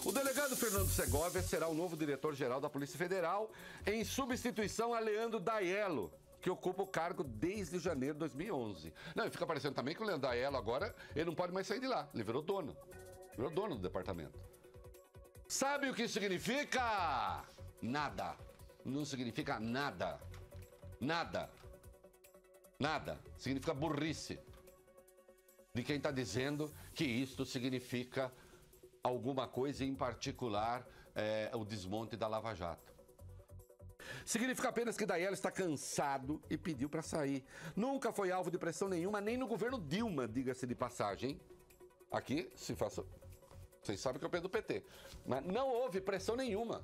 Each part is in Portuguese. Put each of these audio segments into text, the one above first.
O delegado Fernando Segovia será o novo diretor-geral da Polícia Federal em substituição a Leandro Daiello, que ocupa o cargo desde janeiro de 2011. Não, e fica parecendo também que o Leandro Daiello agora, ele não pode mais sair de lá. Ele virou dono. Virou dono do departamento. Sabe o que significa? Nada. Não significa nada. Nada. Nada. Significa burrice. De quem está dizendo que isto significa alguma coisa, em particular o desmonte da Lava Jato. Significa apenas que Daiello está cansado e pediu para sair. Nunca foi alvo de pressão nenhuma, nem no governo Dilma, diga-se de passagem. Aqui, se faça... Vocês sabem que eu do PT. Mas não houve pressão nenhuma.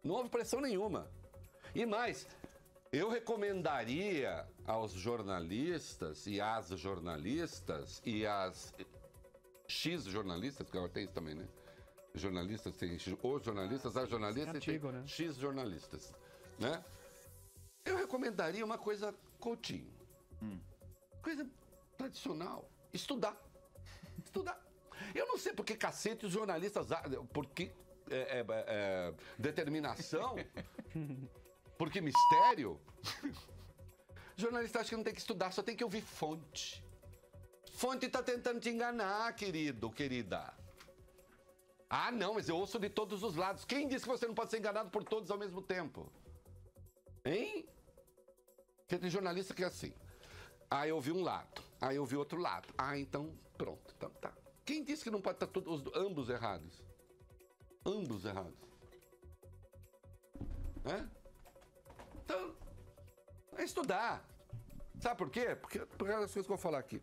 Não houve pressão nenhuma. E mais... Eu recomendaria aos jornalistas e às jornalistas e às X-jornalistas, porque agora tem isso também, né? Jornalistas, tem os jornalistas, as jornalistas antigo, e tem né? X-jornalistas, né? Eu recomendaria uma coisa Coutinho. Coisa tradicional. Estudar. Estudar. Eu não sei por que cacete os jornalistas... Porque determinação... Porque mistério? Jornalista acha que não tem que estudar, só tem que ouvir fonte. Fonte tá tentando te enganar, querido, querida. Ah, não, mas eu ouço de todos os lados. Quem disse que você não pode ser enganado por todos ao mesmo tempo? Hein? Porque tem jornalista que é assim. Ah, eu ouvi um lado. Ah, eu ouvi outro lado. Ah, então, pronto. Então tá. Quem disse que não pode estar ambos errados? Ambos errados. Então, é estudar. Sabe por quê? Porque por causa das coisas que eu vou falar aqui.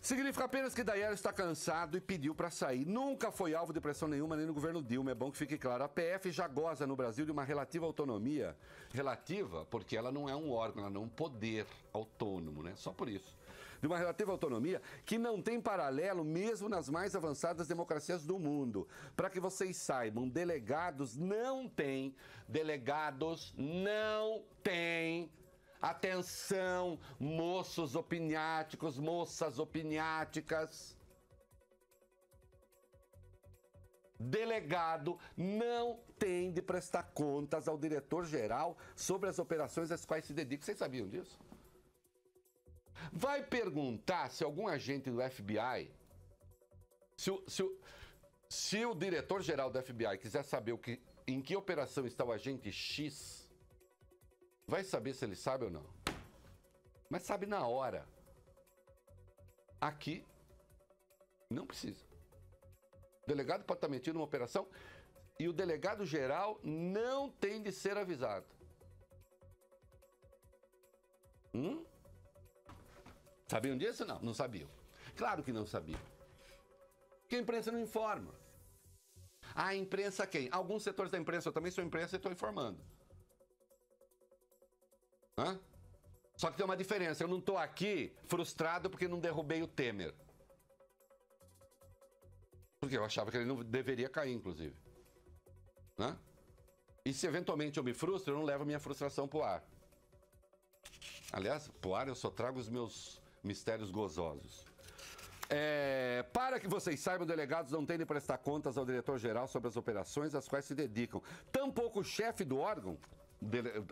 Significa apenas que Daiello está cansado e pediu para sair. Nunca foi alvo de pressão nenhuma, nem no governo Dilma. É bom que fique claro. A PF já goza no Brasil de uma relativa autonomia. Relativa porque ela não é um órgão, ela não é um poder autônomo, né? Só por isso. De uma relativa autonomia que não tem paralelo mesmo nas mais avançadas democracias do mundo. Para que vocês saibam, delegados não têm. Atenção, moços opiniáticos, moças opiniáticas. Delegado não tem de prestar contas ao diretor-geral sobre as operações às quais se dedica. Vocês sabiam disso? Vai perguntar se algum agente do FBI, se o diretor-geral do FBI quiser saber em que operação está o agente X, vai saber se ele sabe ou não. Mas sabe na hora. Aqui, não precisa. O delegado pode estar metido numa operação e o delegado geral não tem de ser avisado. Sabiam disso? Não, não sabiam. Claro que não sabiam. Porque a imprensa não informa. A imprensa quem? Alguns setores da imprensa, eu também sou imprensa e estou informando. Só que tem uma diferença, eu não estou aqui frustrado porque não derrubei o Temer. Porque eu achava que ele não deveria cair, inclusive. E se eventualmente eu me frustro, eu não levo a minha frustração pro ar. Aliás, pro ar eu só trago os meus mistérios gozosos. Para que vocês saibam, delegados não têm de prestar contas ao diretor-geral sobre as operações às quais se dedicam. Tampouco o chefe do órgão,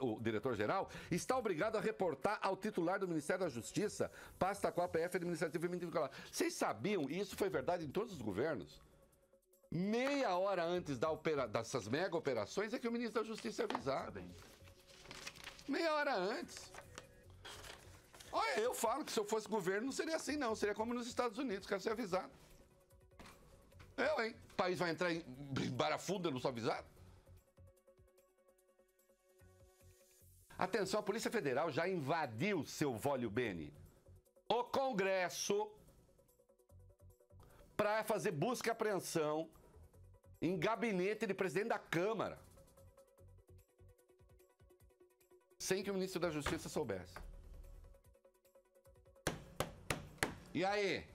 o diretor-geral, está obrigado a reportar ao titular do Ministério da Justiça, pasta a qual a PF administrativa e vinculada. Vocês sabiam, e isso foi verdade em todos os governos, meia hora antes dessas mega operações é que o ministro da Justiça é avisado. Meia hora antes. Olha, eu falo que se eu fosse governo não seria assim não, seria como nos Estados Unidos, quero ser avisado. O país vai entrar em barafunda, eu não sou avisado? Atenção, a Polícia Federal já invadiu seu vólio bene, o Congresso, para fazer busca e apreensão em gabinete de presidente da Câmara, sem que o ministro da Justiça soubesse. E aí?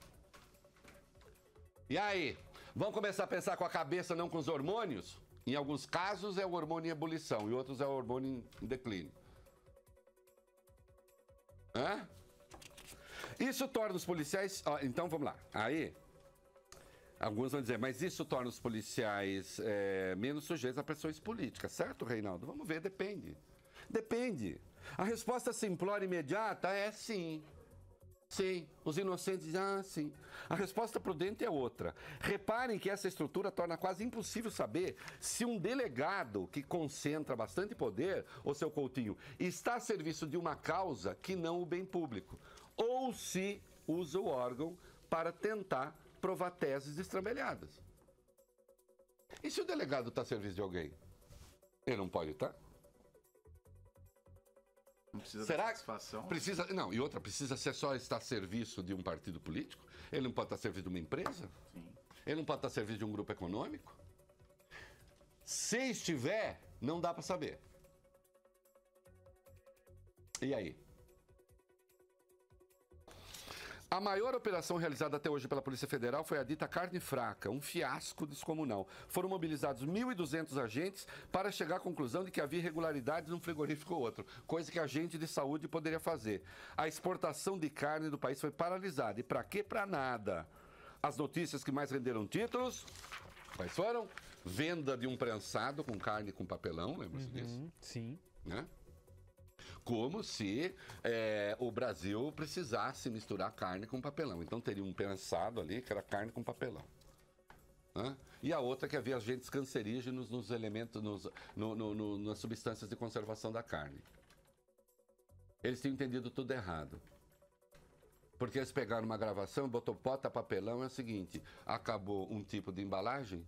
E aí? Vamos começar a pensar com a cabeça, não com os hormônios? Em alguns casos é o hormônio em ebulição, em outros é o hormônio em declínio. Isso torna os policiais... então vamos lá. Aí, Alguns vão dizer, mas isso torna os policiais menos sujeitos a pressões políticas, certo, Reinaldo? Vamos ver, depende. Depende. A resposta simplória e imediata é sim. Sim. Os inocentes dizem, sim. A resposta prudente é outra. Reparem que essa estrutura torna quase impossível saber se um delegado que concentra bastante poder, ou seu Coutinho, está a serviço de uma causa que não o bem público, ou se usa o órgão para tentar provar teses destrambelhadas. E se o delegado está a serviço de alguém? Ele não pode estar? Não precisa Será de satisfação? Precisa, não, e outra, precisa ser só estar a serviço de um partido político? Ele não pode estar a serviço de uma empresa? Sim. Ele não pode estar a serviço de um grupo econômico? Se estiver, não dá para saber. E aí? A maior operação realizada até hoje pela Polícia Federal foi a dita carne fraca, um fiasco descomunal. Foram mobilizados 1.200 agentes para chegar à conclusão de que havia irregularidades num frigorífico ou outro, coisa que agente de saúde poderia fazer. A exportação de carne do país foi paralisada. E para quê? Para nada. As notícias que mais renderam títulos, quais foram? Venda de um prensado com carne com papelão, lembra-se disso? Sim. Né? Como se o Brasil precisasse misturar carne com papelão. Então teria um prensado ali que era carne com papelão. Né? E a outra que havia agentes cancerígenos nos elementos, nas substâncias de conservação da carne. Eles tinham entendido tudo errado. Porque eles pegaram uma gravação, botou bota papelão, é o seguinte, acabou um tipo de embalagem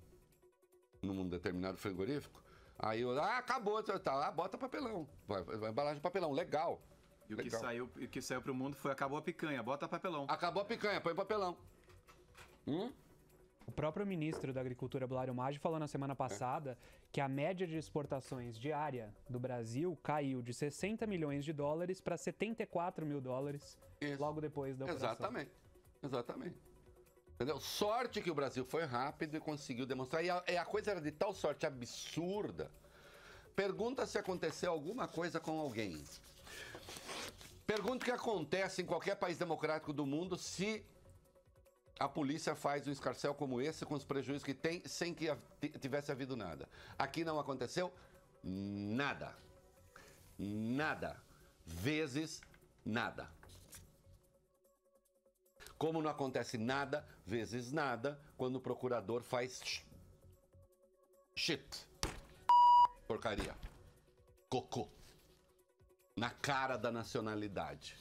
num determinado frigorífico. Aí eu, acabou, tá, bota papelão. Embalagem de papelão, legal. E o legal. que saiu pro mundo foi acabou a picanha, bota papelão. Acabou a picanha, põe papelão. O próprio ministro da Agricultura, Blário Maggi, falou na semana passada que a média de exportações diária do Brasil caiu de 60 milhões de dólares para 74 mil dólares logo depois da operação. Exatamente. Entendeu? Sorte que o Brasil foi rápido e conseguiu demonstrar. E a coisa era de tal sorte absurda. Pergunta se aconteceu alguma coisa com alguém. Pergunta o que acontece em qualquer país democrático do mundo se a polícia faz um escarcéu como esse, com os prejuízos que tem, sem que tivesse havido nada. Aqui não aconteceu nada. Nada. Vezes nada. Como não acontece nada, vezes nada, quando o procurador faz shit, porcaria, cocô, na cara da nacionalidade.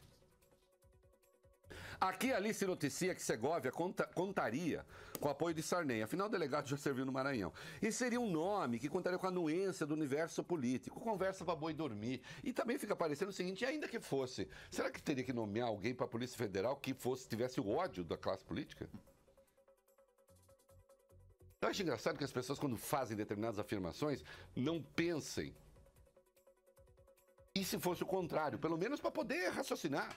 Aqui e ali se noticia que Segovia contaria com o apoio de Sarney. Afinal, o delegado já serviu no Maranhão. E seria um nome que contaria com a anuência do universo político. Conversa para boi dormir. E também fica parecendo o seguinte, ainda que fosse, será que teria que nomear alguém para a Polícia Federal que tivesse o ódio da classe política? Eu acho engraçado que as pessoas, quando fazem determinadas afirmações, não pensem. E se fosse o contrário? Pelo menos para poder raciocinar.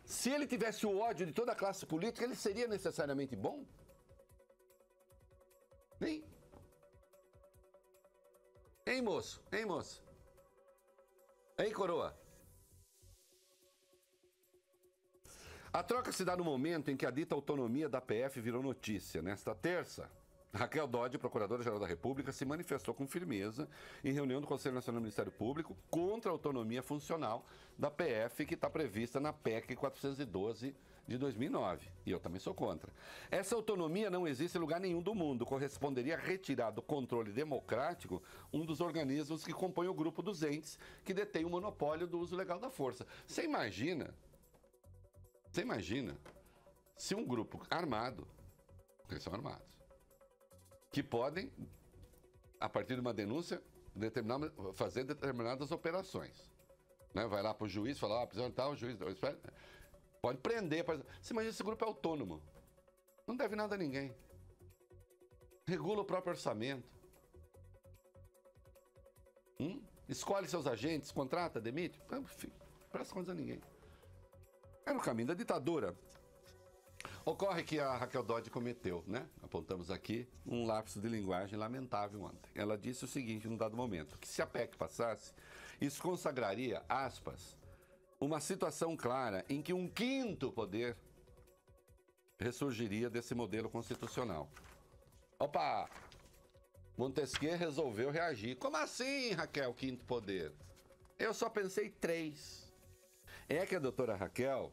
Se ele tivesse o ódio de toda a classe política, ele seria necessariamente bom? Hein? Hein, moço? Hein, moço? Hein, coroa? A troca se dá no momento em que a dita autonomia da PF virou notícia. Nesta terça, Raquel Dodge, Procuradora-Geral da República, se manifestou com firmeza em reunião do Conselho Nacional do Ministério Público contra a autonomia funcional da PF que está prevista na PEC 412 de 2009. E eu também sou contra. Essa autonomia não existe em lugar nenhum do mundo. Corresponderia a retirar do controle democrático um dos organismos que compõem o grupo dos entes que detém o monopólio do uso legal da força. Você imagina se um grupo armado, eles são armados, que podem, a partir de uma denúncia, fazer determinadas operações. Né? Vai lá para o juiz, fala, precisa tal, o juiz pode prender. Você imagina, esse grupo é autônomo. Não deve nada a ninguém. Regula o próprio orçamento. Escolhe seus agentes, contrata, demite. Enfim, presta contas a ninguém. Era o caminho da ditadura. Ocorre que a Raquel Dodge cometeu, né? Apontamos aqui um lapso de linguagem lamentável ontem. Ela disse o seguinte, num dado momento, que se a PEC passasse, isso consagraria, aspas, uma situação clara em que um quinto poder ressurgiria desse modelo constitucional. Opa! Montesquieu resolveu reagir. Como assim, Raquel, quinto poder? Eu só pensei 3. É que a doutora Raquel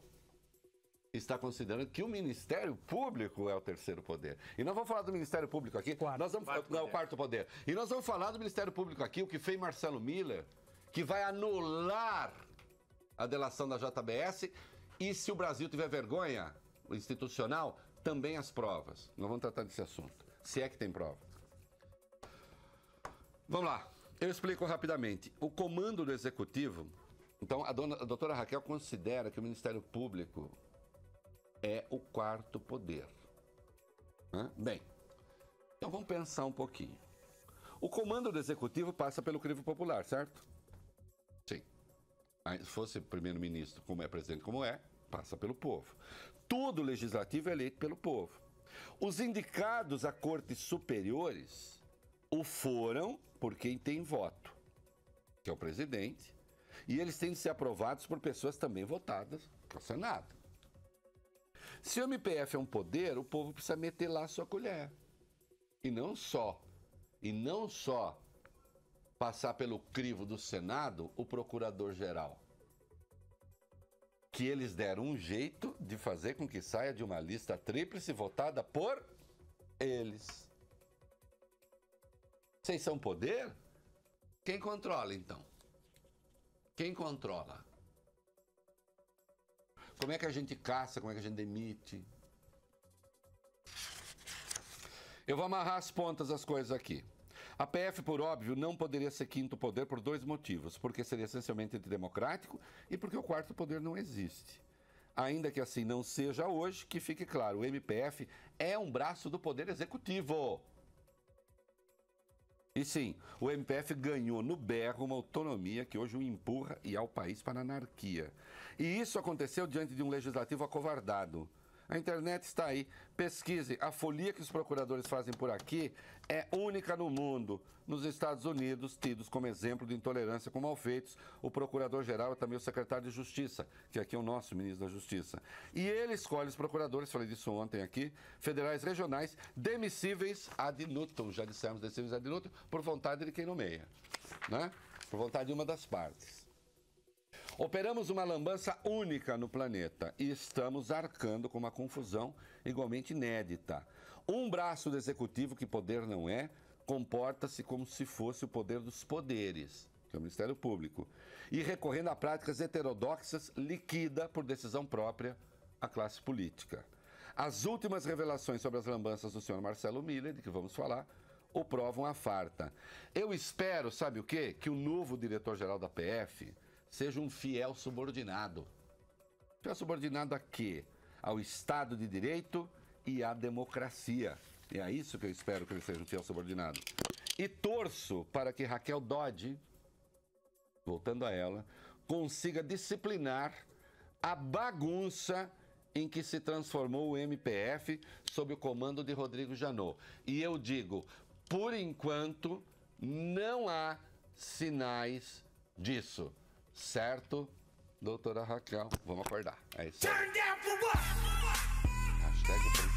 está considerando que o Ministério Público é o terceiro poder. E nós vamos falar do Ministério Público aqui. O quarto poder. E nós vamos falar do Ministério Público aqui, o que fez Marcelo Miller, que vai anular a delação da JBS e, se o Brasil tiver vergonha institucional, também as provas. Nós vamos tratar desse assunto, se é que tem prova. Vamos lá, eu explico rapidamente. O comando do Executivo, então a doutora Raquel considera que o Ministério Público é o quarto poder. Bem, então vamos pensar um pouquinho. O comando do Executivo passa pelo crivo popular, certo? Sim. Se fosse primeiro-ministro, como é presidente, como é, passa pelo povo. Todo legislativo é eleito pelo povo. Os indicados a cortes superiores o foram por quem tem voto, que é o presidente, e eles têm de ser aprovados por pessoas também votadas no Senado. Se o MPF é um poder, o povo precisa meter lá a sua colher. E não só passar pelo crivo do Senado o procurador-geral. Que eles deram um jeito de fazer com que saia de uma lista tríplice votada por eles. Vocês são poder? Quem controla, então? Quem controla? Como é que a gente caça? Como é que a gente demite? Eu vou amarrar as pontas das coisas aqui. A PF, por óbvio, não poderia ser quinto poder por 2 motivos. Porque seria essencialmente antidemocrático e porque o quarto poder não existe. Ainda que assim não seja hoje, que fique claro, o MPF é um braço do poder executivo. E sim, o MPF ganhou no berro uma autonomia que hoje o empurra e ao país para a anarquia. E isso aconteceu diante de um legislativo acovardado. A internet está aí, pesquise. A folia que os procuradores fazem por aqui é única no mundo. Nos Estados Unidos, tidos como exemplo de intolerância com malfeitos, o procurador-geral é também o secretário de Justiça, que aqui é o nosso ministro da Justiça. E ele escolhe os procuradores, falei disso ontem aqui, federais regionais, demissíveis ad nutum, já dissemos demissíveis ad nutum, por vontade de quem nomeia, né? Por vontade de uma das partes. Operamos uma lambança única no planeta e estamos arcando com uma confusão igualmente inédita. Um braço do executivo, que poder não é, comporta-se como se fosse o poder dos poderes, que é o Ministério Público, e recorrendo a práticas heterodoxas, liquida por decisão própria a classe política. As últimas revelações sobre as lambanças do senhor Marcelo Miller, de que vamos falar, o provam à farta. Eu espero, sabe o quê? Que o novo diretor-geral da PF seja um fiel subordinado. Fiel subordinado a quê? Ao Estado de Direito e à democracia. E é isso que eu espero que ele seja um fiel subordinado. E torço para que Raquel Dodge, voltando a ela, consiga disciplinar a bagunça em que se transformou o MPF sob o comando de Rodrigo Janot. E eu digo, por enquanto, não há sinais disso. Certo, doutora Raquel? Vamos acordar. É isso aí. Hashtag